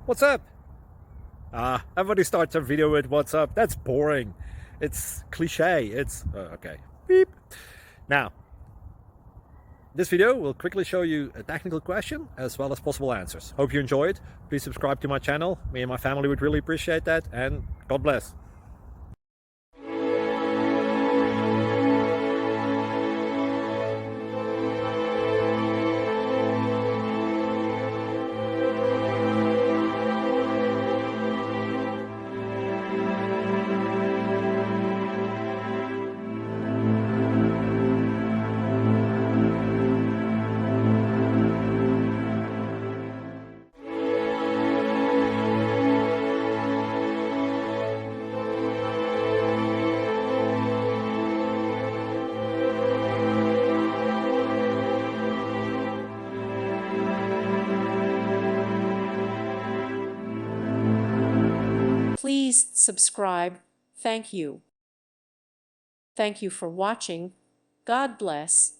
What's up? Everybody starts a video with what's up. That's boring. It's cliche. It's okay. Beep. Now, this video will quickly show you a technical question as well as possible answers. Hope you enjoy it. Please subscribe to my channel. Me and my family would really appreciate that, and God bless. Please subscribe. Thank you. Thank you for watching. God bless.